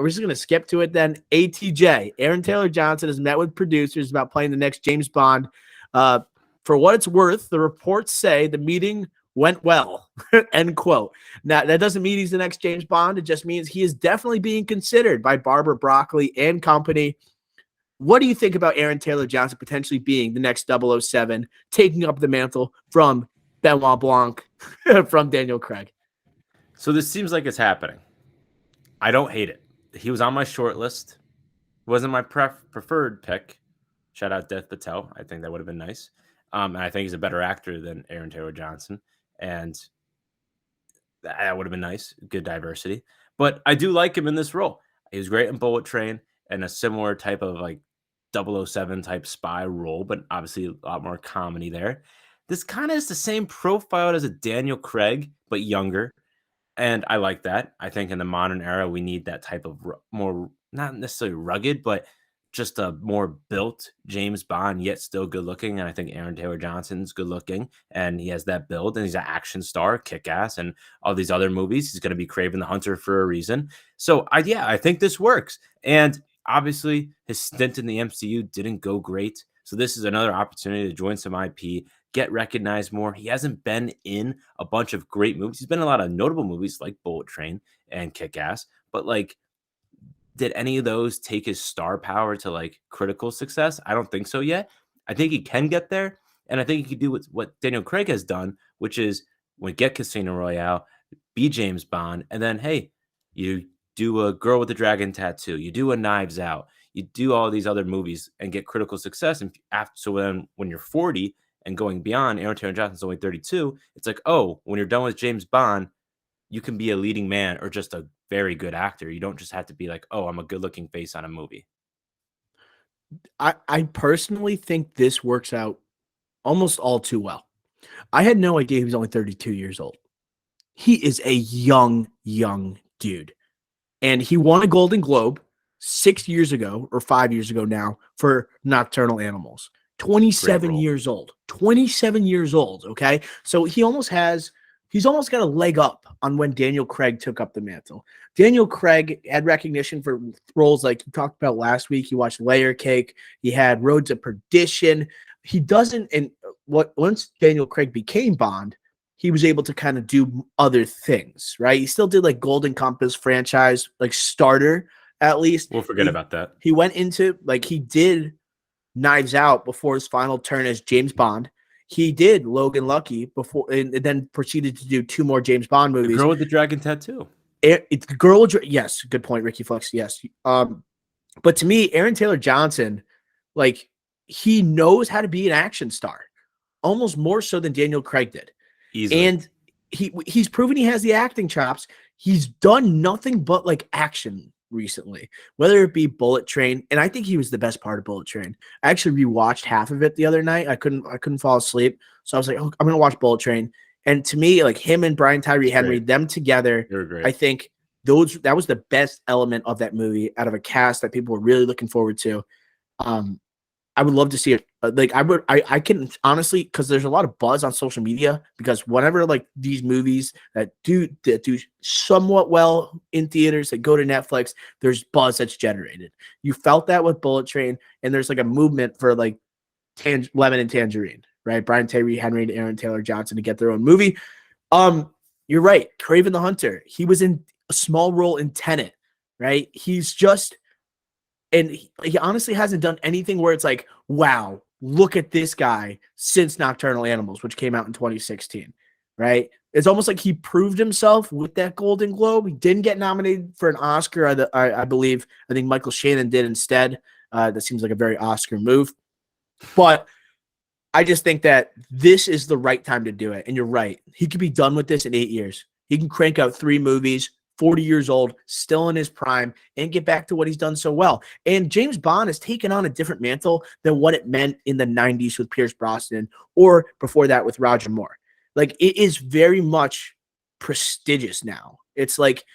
we're just going to skip to it then. ATJ, Aaron Taylor Johnson, has met with producers about playing the next James Bond. For what it's worth, the reports say the meeting went well, end quote. Now, that doesn't mean he's the next James Bond. It just means he is definitely being considered by Barbara Broccoli and company. What do you think about Aaron Taylor Johnson potentially being the next 007, taking up the mantle from Benoit Blanc, from Daniel Craig? So this seems like it's happening. I don't hate it. He was on my short list. Wasn't my preferred pick. Shout out Dev Patel. I think that would have been nice. And I think he's a better actor than Aaron Taylor Johnson. And that would have been nice. Good diversity. But I do like him in this role. He was great in Bullet Train and a similar type of like 007 type spy role, but obviously a lot more comedy there. This kind of is the same profile as a Daniel Craig, but younger. And I like that. I think in the modern era, we need that type of more, not necessarily rugged, but just a more built James Bond, yet still good looking. And I think Aaron Taylor Johnson's good looking, and he has that build, and he's an action star, Kick-Ass, and all these other movies. He's going to be Kraven the Hunter for a reason. So I think this works. And obviously his stint in the MCU didn't go great. So this is another opportunity to join some IP, get recognized more. He hasn't been in a bunch of great movies. He's been in a lot of notable movies like Bullet Train and Kick-Ass, but like, did any of those take his star power to like critical success? I don't think so yet. I think he can get there. And I think he could do what Daniel Craig has done, which is get Casino Royale, be James Bond, and then, hey, you do a Girl with the Dragon Tattoo, you do a Knives Out, you do all these other movies and get critical success. And so then when you're 40 and going beyond, Aaron Taylor Johnson's only 32, it's like, oh, when you're done with James Bond, you can be a leading man or just a very good actor. You don't just have to be like, oh, I'm a good looking face on a movie. I personally think this works out almost all too well. I had no idea he was only 32 years old. He is a young dude. And he won a Golden Globe 6 years ago or 5 years ago now for Nocturnal Animals. 27 years old. 27 years old, okay? So he's almost got a leg up on when Daniel Craig took up the mantle. Daniel Craig had recognition for roles like you talked about last week. You watched Layer Cake. He had Roads of Perdition. He doesn't, and once Daniel Craig became Bond, he was able to kind of do other things, right? He still did like Golden Compass franchise, like starter at least. We'll forget about that. He went into, like, he did Knives Out before his final turn as James Bond. He did Logan Lucky before, and then proceeded to do 2 more James Bond movies. The Girl with the Dragon Tattoo. It's the Girl. Yes, good point, Ricky Flex. Yes, but to me, Aaron Taylor Johnson, like, he knows how to be an action star, almost more so than Daniel Craig did. Easily. And he's proven he has the acting chops. He's done nothing but like action recently, whether it be Bullet Train, and I think he was the best part of Bullet Train. I actually rewatched half of it the other night. I couldn't fall asleep, so I was like, oh, I'm gonna watch Bullet Train. And to me, like, him and Brian Tyree Henry, them together, I think that was the best element of that movie out of a cast that people were really looking forward to. I would love to see it. Like, I can honestly, because there's a lot of buzz on social media, because whenever like these movies that do somewhat well in theaters that go to Netflix, there's buzz that's generated. You felt that with Bullet Train, and there's like a movement for like Lemon and Tangerine, right? Brian Tyree Henry and Aaron Taylor Johnson to get their own movie. You're right. Kraven the Hunter. He was in a small role in Tenet, right? He's just. And he honestly hasn't done anything where it's like, wow, look at this guy since Nocturnal Animals, which came out in 2016, right? It's almost like he proved himself with that Golden Globe. He didn't get nominated for an Oscar, I believe. I think Michael Shannon did instead. That seems like a very Oscar move. But I just think that this is the right time to do it. And you're right. He could be done with this in 8 years. He can crank out 3 movies, 40 years old, still in his prime, and get back to what he's done so well. And James Bond has taken on a different mantle than what it meant in the 90s with Pierce Brosnan, or before that with Roger Moore. Like, it is very much prestigious now. It's like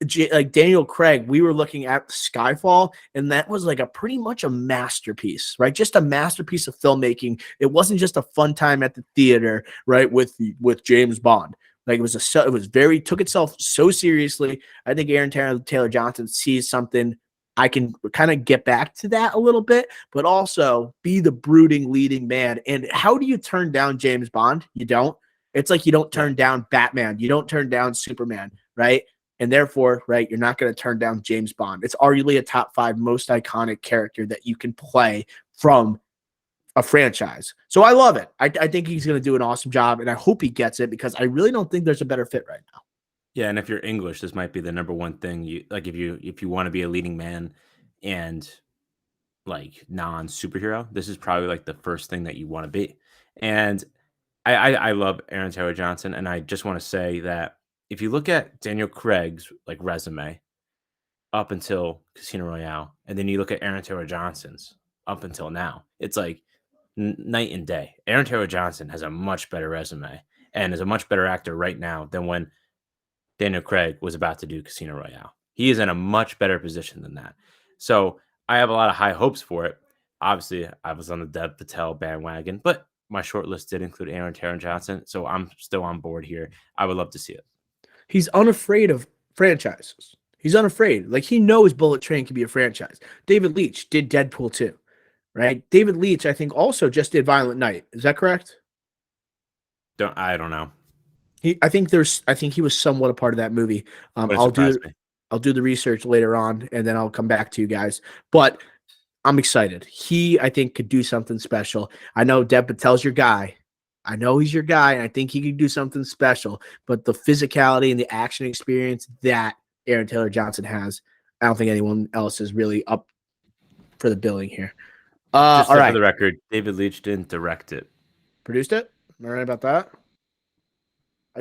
Daniel Craig, we were looking at Skyfall, and that was like pretty much a masterpiece, right? Just a masterpiece of filmmaking. It wasn't just a fun time at the theater, right, with James Bond. Like it was very took itself so seriously. I think Aaron Taylor Johnson sees something. I can kind of get back to that a little bit, but also be the brooding leading man. And how do you turn down James Bond? You don't. It's like you don't turn down Batman. You don't turn down Superman, right? And therefore, right, you're not going to turn down James Bond. It's arguably a top 5 most iconic character that you can play from a franchise. So I love it. I think he's going to do an awesome job, and I hope he gets it because I really don't think there's a better fit right now. Yeah, and if you're English, this might be the number one thing you like if you want to be a leading man and like non-superhero, this is probably like the first thing that you want to be. And I love Aaron Taylor Johnson, and I just want to say that if you look at Daniel Craig's like resume up until Casino Royale, and then you look at Aaron Taylor Johnson's up until now, it's like night and day. Aaron Taylor Johnson has a much better resume and is a much better actor right now than when Daniel Craig was about to do Casino Royale. He is in a much better position than that. So I have a lot of high hopes for it. Obviously, I was on the Dev Patel bandwagon, but my short list did include Aaron Taylor Johnson, so I'm still on board here. I would love to see it. He's unafraid of franchises. He's unafraid. Like he knows Bullet Train can be a franchise. David Leitch did Deadpool 2, right? David Leitch, I think, also just did Violent Night. Is that correct? I don't know. I think he was somewhat a part of that movie. I'll do the research later on, and then I'll come back to you guys. But I'm excited. I think, could do something special. I know Dev Patel's your guy. I know he's your guy, and I think he could do something special. But the physicality and the action experience that Aaron Taylor Johnson has, I don't think anyone else is really up for the billing here. Just all right. For the record, David Leitch didn't direct it. Produced it? Am I right about that?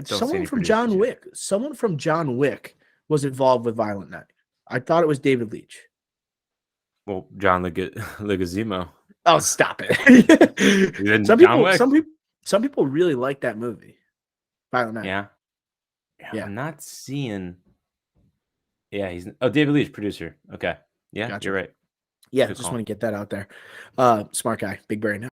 Someone from John Wick was involved with Violent Night. I thought it was David Leitch. Well, John Leguizamo. Oh, stop it! Some people really like that movie, Violent Night. Yeah. I'm not seeing. Yeah, David Leitch, producer. Okay, yeah, gotcha. You're right. Yeah, just want to get that out there. Smart guy, big brain.